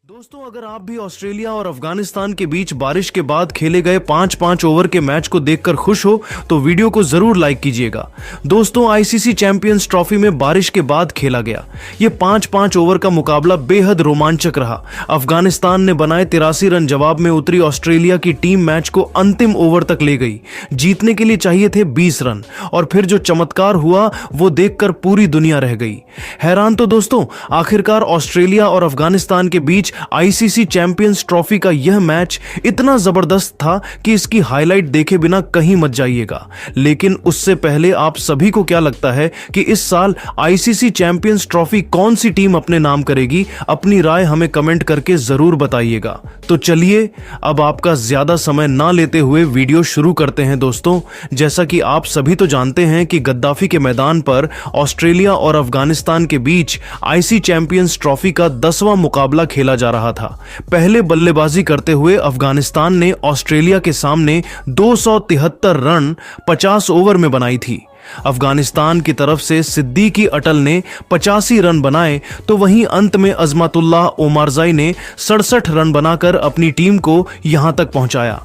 दोस्तों, अगर आप भी ऑस्ट्रेलिया और अफगानिस्तान के बीच बारिश के बाद खेले गए 5-5 ओवर के मैच को देखकर खुश हो तो वीडियो को जरूर लाइक कीजिएगा। दोस्तों, आईसीसी चैंपियंस ट्रॉफी में बारिश के बाद खेला गया ये 5-5 ओवर का मुकाबला बेहद रोमांचक रहा। अफगानिस्तान ने बनाए 83 रन जवाब में उतरी ऑस्ट्रेलिया की टीम मैच को अंतिम ओवर तक ले गई। जीतने के लिए चाहिए थे 20 रन और फिर जो चमत्कार हुआ वो देखकर पूरी दुनिया रह गई हैरान। तो दोस्तों, आखिरकार ऑस्ट्रेलिया और अफगानिस्तान के बीच आईसीसी चैंपियंस ट्रॉफी का यह मैच इतना जबरदस्त था कि इसकी हाईलाइट देखे बिना कहीं मत जाइएगा। लेकिन उससे पहले आप सभी को क्या लगता है कि इस साल आईसीसी चैंपियंस ट्रॉफी कौन सी टीम अपने नाम करेगी? अपनी राय हमें कमेंट करके जरूर बताइएगा। तो चलिए अब आपका ज्यादा समय ना लेते हुए वीडियो शुरू करते हैं। दोस्तों, जैसा कि आप सभी तो जानते हैं कि गद्दाफी के मैदान पर ऑस्ट्रेलिया और अफगानिस्तान के बीच आईसीसी चैंपियंस ट्रॉफी का 10वां मुकाबला खेला जा रहा था। पहले बल्लेबाजी करते हुए अफगानिस्तान ने ऑस्ट्रेलिया के सामने 273 रन 50 ओवर में बनाई थी। अफगानिस्तान की तरफ से सिद्दीकी अटल ने 85 रन बनाए तो वहीं अंत में अजमतुल्लाह ओमारजाई ने 67 रन बनाकर अपनी टीम को यहां तक पहुंचाया।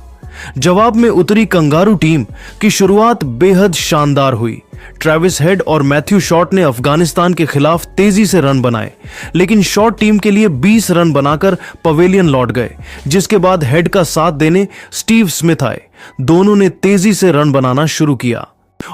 जवाब में उतरी कंगारू टीम की शुरुआत बेहद शानदार हुई। ट्रेविस हेड और मैथ्यू शॉट ने अफगानिस्तान के खिलाफ तेजी से रन बनाए, लेकिन शॉट टीम के लिए 20 रन बनाकर पवेलियन लौट गए, जिसके बाद हेड का साथ देने स्टीव स्मिथ आए। दोनों ने तेजी से रन बनाना शुरू किया।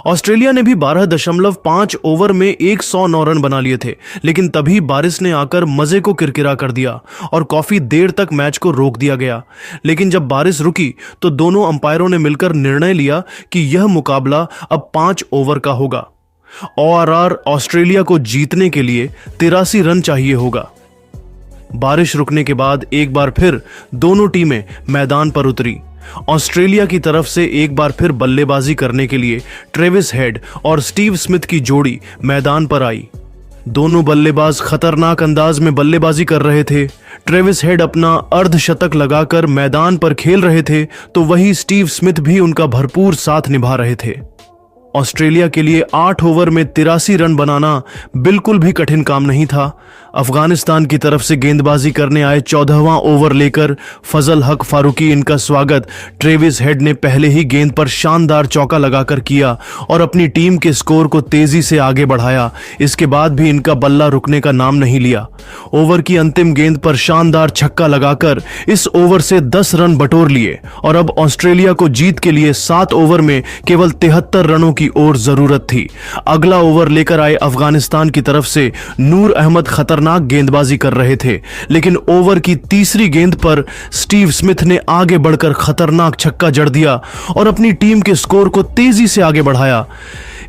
ऑस्ट्रेलिया ने भी 12.5 ओवर में 109 रन बना लिए थे, लेकिन तभी बारिश ने आकर मजे को किरकिरा कर दिया और काफी देर तक मैच को रोक दिया गया। लेकिन जब बारिश रुकी तो दोनों अंपायरों ने मिलकर निर्णय लिया कि यह मुकाबला अब 5 ओवर का होगा। ORR ऑस्ट्रेलिया को जीतने के लिए 83 रन चाहिए होगा। बारिश रुकने के बाद एक बार फिर दोनों टीमें मैदान पर उतरी। ऑस्ट्रेलिया की तरफ से एक बार फिर बल्लेबाजी करने के लिए ट्रेविस हेड और स्टीव स्मिथ की जोड़ी मैदान पर आई। दोनों बल्लेबाज खतरनाक अंदाज में बल्लेबाजी कर रहे थे। ट्रेविस हेड अपना अर्धशतक लगाकर मैदान पर खेल रहे थे तो वहीं स्टीव स्मिथ भी उनका भरपूर साथ निभा रहे थे। ऑस्ट्रेलिया के लिए 8 ओवर में 83 रन बनाना बिल्कुल भी कठिन काम नहीं था। अफगानिस्तान की तरफ से गेंदबाजी करने आए 14वां ओवर लेकर फजल हक फारूकी इनका स्वागत ट्रेविस हेड ने पहले ही गेंद पर शानदार चौका लगाकर किया और अपनी टीम के स्कोर को तेजी से आगे बढ़ाया। इसके बाद भी इनका बल्ला रुकने का नाम नहीं लिया। ओवर की अंतिम गेंद पर शानदार छक्का लगाकर इस ओवर से 10 रन बटोर लिए और अब ऑस्ट्रेलिया को जीत के लिए 7 ओवर में केवल 73 रनों की ओर जरूरत थी। अगला ओवर लेकर आए अफगानिस्तान की तरफ से नूर अहमद खतरनाक गेंदबाजी कर रहे थे, लेकिन ओवर की तीसरी गेंद पर स्टीव स्मिथ ने आगे बढ़कर खतरनाक छक्का जड़ दिया और अपनी टीम के स्कोर को तेजी से आगे बढ़ाया।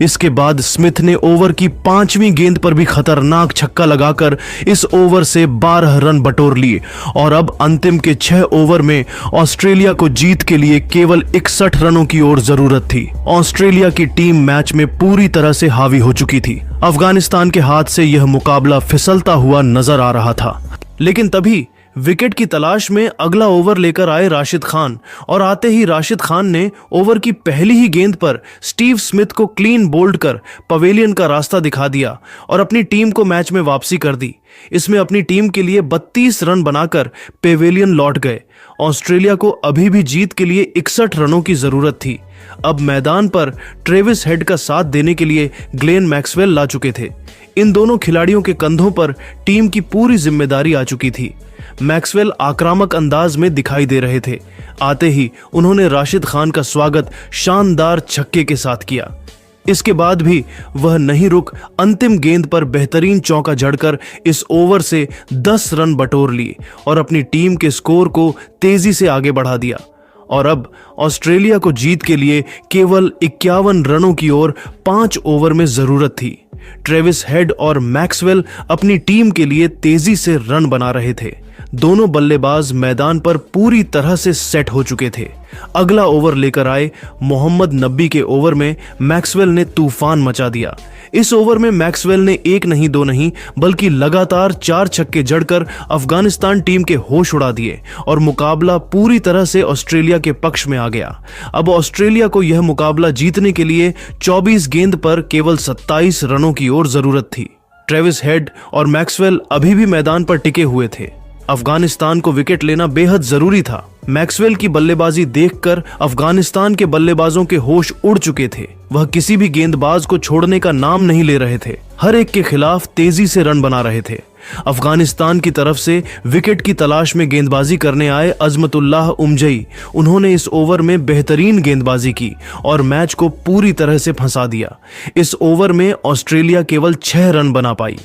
इसके बाद स्मिथ ने ओवर की 5वीं गेंद पर भी खतरनाक छक्का लगाकर इस ओवर से 12 रन बटोर लिए और अब अंतिम के 6 ओवर में ऑस्ट्रेलिया को जीत के लिए केवल 61 रनों की ओर जरूरत थी। ऑस्ट्रेलिया की टीम मैच में पूरी तरह से हावी हो चुकी थी। अफगानिस्तान के हाथ से यह मुकाबला फिसलता हुआ नजर आ रहा था, लेकिन तभी विकेट की तलाश में अगला ओवर लेकर आए राशिद खान और आते ही राशिद खान ने ओवर की पहली ही गेंद पर स्टीव स्मिथ को क्लीन बोल्ड कर पवेलियन का रास्ता दिखा दिया और अपनी टीम को मैच में वापसी कर दी। इसमें अपनी टीम के लिए 32 रन बनाकर पवेलियन लौट गए। ऑस्ट्रेलिया को अभी भी जीत के लिए 61 रनों की जरूरत थी। अब मैदान पर ट्रेविस हेड का साथ देने के लिए ग्लेन मैक्सवेल ला चुके थे। इन दोनों खिलाड़ियों के कंधों पर टीम की पूरी जिम्मेदारी आ चुकी थी। मैक्सवेल आक्रामक अंदाज में दिखाई दे रहे थे। आते ही उन्होंने राशिद खान का स्वागत शानदार छक्के के साथ किया। इसके बाद भी वह नहीं रुक अंतिम गेंद पर बेहतरीन चौका जड़कर इस ओवर से 10 रन बटोर लिए और अपनी टीम के स्कोर को तेजी से आगे बढ़ा दिया। और अब ऑस्ट्रेलिया को जीत के लिए केवल 51 रनों की ओर 5 ओवर में जरूरत थी। ट्रेविस हेड और मैक्सवेल अपनी टीम के लिए तेजी से रन बना रहे थे। दोनों बल्लेबाज मैदान पर पूरी तरह से सेट हो चुके थे। अगला ओवर लेकर आए मोहम्मद नबी के ओवर में मैक्सवेल ने तूफान मचा दिया। इस ओवर में मैक्सवेल ने 1 नहीं 2 नहीं बल्कि लगातार 4 छक्के जड़कर अफगानिस्तान टीम के होश उड़ा दिए और मुकाबला पूरी तरह से ऑस्ट्रेलिया के पक्ष में आ गया। अब ऑस्ट्रेलिया को यह मुकाबला जीतने के लिए 24 गेंद पर केवल 27 रनों की ओर जरूरत थी। ट्रेविस हेड और मैक्सवेल अभी भी मैदान पर टिके हुए थे। अफगानिस्तान को विकेट लेना बेहद जरूरी था। मैक्सवेल की बल्लेबाजी देखकर अफगानिस्तान के बल्लेबाजों के होश उड़ चुके थे। वह किसी भी गेंदबाज को छोड़ने का नाम नहीं ले रहे थे, हर एक के खिलाफ तेजी से रन बना रहे थे। अफगानिस्तान की तरफ से विकेट की तलाश में गेंदबाजी करने आए अजमतुल्लाह उमजई, उन्होंने इस ओवर में बेहतरीन गेंदबाजी की और मैच को पूरी तरह से फंसा दिया। इस ओवर में ऑस्ट्रेलिया केवल 6 रन बना पाई।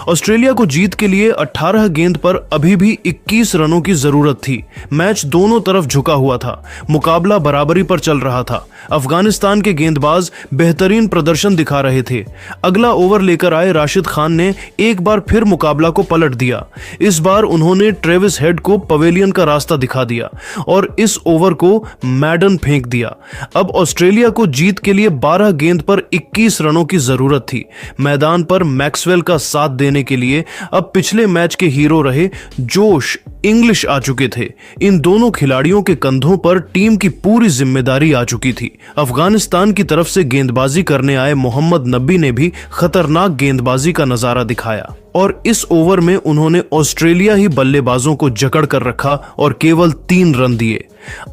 ऑस्ट्रेलिया को जीत के लिए 18 गेंद पर अभी भी 21 रनों की जरूरत थी। मैच दोनों तरफ झुका हुआ था, मुकाबला बराबरी पर चल रहा था। अफगानिस्तान के गेंदबाज बेहतरीन प्रदर्शन दिखा रहे थे। अगला ओवर लेकर आए राशिद खान ने एक बार फिर मुकाबला को पलट दिया। इस बार उन्होंने ट्रेविस हेड को पवेलियन का रास्ता दिखा दिया और इस ओवर को मैडन फेंक दिया। अब ऑस्ट्रेलिया को जीत के लिए 12 गेंद पर 21 रनों की जरूरत थी। मैदान पर मैक्सवेल का साथ देने के लिए अब पिछले मैच के हीरो रहे जोश इंग्लिश आ चुके थे। इन दोनों खिलाड़ियों के कंधों पर टीम की पूरी जिम्मेदारी आ चुकी थी। अफगानिस्तान की तरफ से गेंदबाजी करने आए मोहम्मद नबी ने भी खतरनाक गेंदबाजी का नजारा दिखाया और इस ओवर में उन्होंने ऑस्ट्रेलिया ही बल्लेबाजों को जकड़ कर रखा और केवल 3 रन दिए।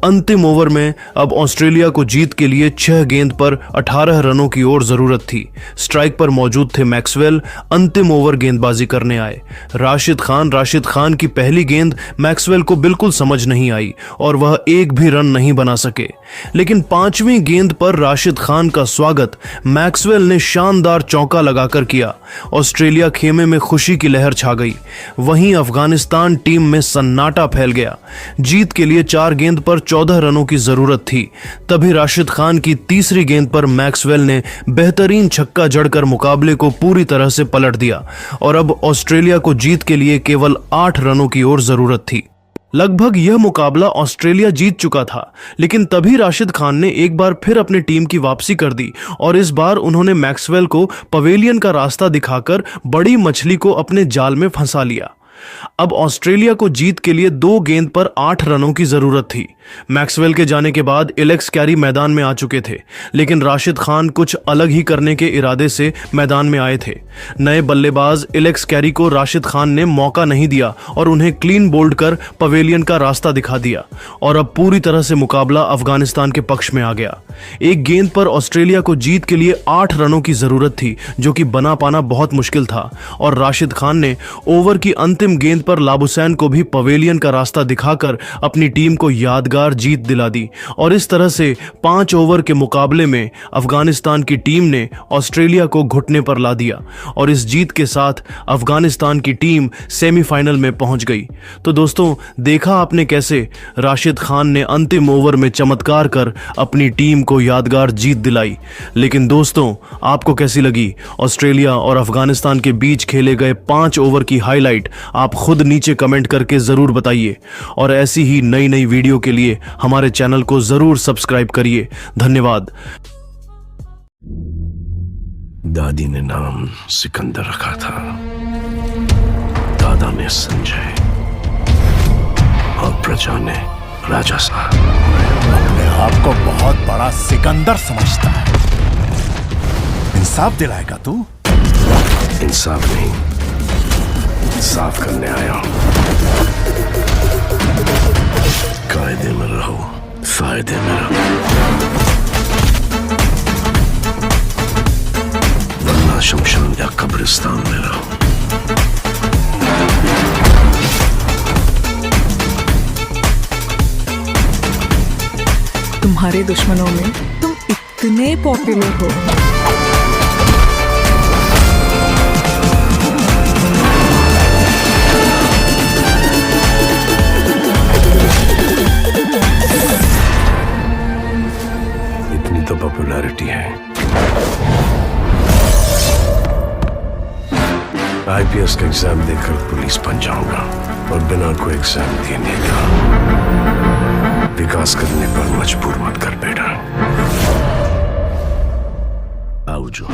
अंतिम ओवर में अब ऑस्ट्रेलिया को जीत के लिए 6 गेंद पर 18 रनों की और जरूरत थी। स्ट्राइक पर मौजूद थे मैक्सवेल, अंतिम ओवर गेंदबाजी करने आए राशिद खान की पहली गेंद मैक्सवेल को बिल्कुल समझ नहीं आई और वह एक भी रन नहीं बना सके। लेकिन 5वीं गेंद पर राशिद खान का स्वागत मैक्सवेल ने शानदार चौका लगाकर किया। ऑस्ट्रेलिया खेमे में खुशी की लहर छा गई। वहीं अफगानिस्तान टीम में सन्नाटा फैल गया। जीत के लिए 4 गेंद पर 14 रनों की जरूरत थी। तभी राशिद खान की तीसरी गेंद पर मैक्सवेल ने बेहतरीन छक्का जड़कर मुकाबले को पूरी तरह से पलट दिया और अब ऑस्ट्रेलिया को जीत के लिए केवल 8 रनों की और जरूरत थी। लगभग यह मुकाबला ऑस्ट्रेलिया जीत चुका था, लेकिन तभी राशिद खान ने एक बार फिर अपनी टीम की वापसी कर दी और इस बार उन्होंने मैक्सवेल को पवेलियन का रास्ता दिखाकर बड़ी मछली को अपने जाल में फंसा लिया। अब ऑस्ट्रेलिया को जीत के लिए 2 गेंद पर 8 रनों की जरूरत थी। मैक्सवेल के जाने के बाद एलेक्स कैरी मैदान में आ चुके थे, लेकिन राशिद खान कुछ अलग ही करने के इरादे से मैदान में आए थे। नए बल्लेबाज एलेक्स कैरी को राशिद खान ने मौका नहीं दिया और उन्हें क्लीन बोल्ड कर पवेलियन का रास्ता दिखा दिया और अब पूरी तरह से मुकाबला अफगानिस्तान के पक्ष में आ गया। एक गेंद पर ऑस्ट्रेलिया को जीत के लिए 8 रनों की जरूरत थी, जो कि बना पाना बहुत मुश्किल था और राशिद खान ने ओवर की अंतिम गेंद पर लाबुसैन को भी पवेलियन का रास्ता दिखाकर अपनी टीम को यादगार जीत दिला दी और इस तरह से 5 ओवर के मुकाबले में अफगानिस्तान की टीम ने ऑस्ट्रेलिया को घुटने पर ला दिया और इस जीत के साथ अफगानिस्तान की टीम सेमीफाइनल में पहुंच गई। तो दोस्तों, देखा आपने कैसे राशिद खान ने अंतिम ओवर में चमत्कार कर अपनी टीम को यादगार जीत दिलाई। लेकिन दोस्तों, आपको कैसी लगी ऑस्ट्रेलिया और अफगानिस्तान के बीच खेले गए 5 ओवर की हाईलाइट? आप खुद नीचे कमेंट करके जरूर बताइए और ऐसी ही नई नई वीडियो के लिए हमारे चैनल को जरूर सब्सक्राइब करिए। धन्यवाद। दादी ने नाम सिकंदर रखा था, दादा ने संजय और प्रजा ने राजा साहब। अपने आप को बहुत बड़ा सिकंदर समझता है। इंसाफ दिलाएगा तू? इंसाफ नहीं, साफ करने आया हूं। कायदे में रहो, फायदे में रहो, वरना शमशान या कब्रिस्तान में रहो। तुम्हारे दुश्मनों में तुम इतने पॉपुलर हो। तो पॉपुलैरिटी है, आईपीएस का एग्जाम देकर पुलिस बन जाऊंगा और बिना कोई एग्जाम देने का विकास करने पर मजबूर मत कर बेटा। आओ जो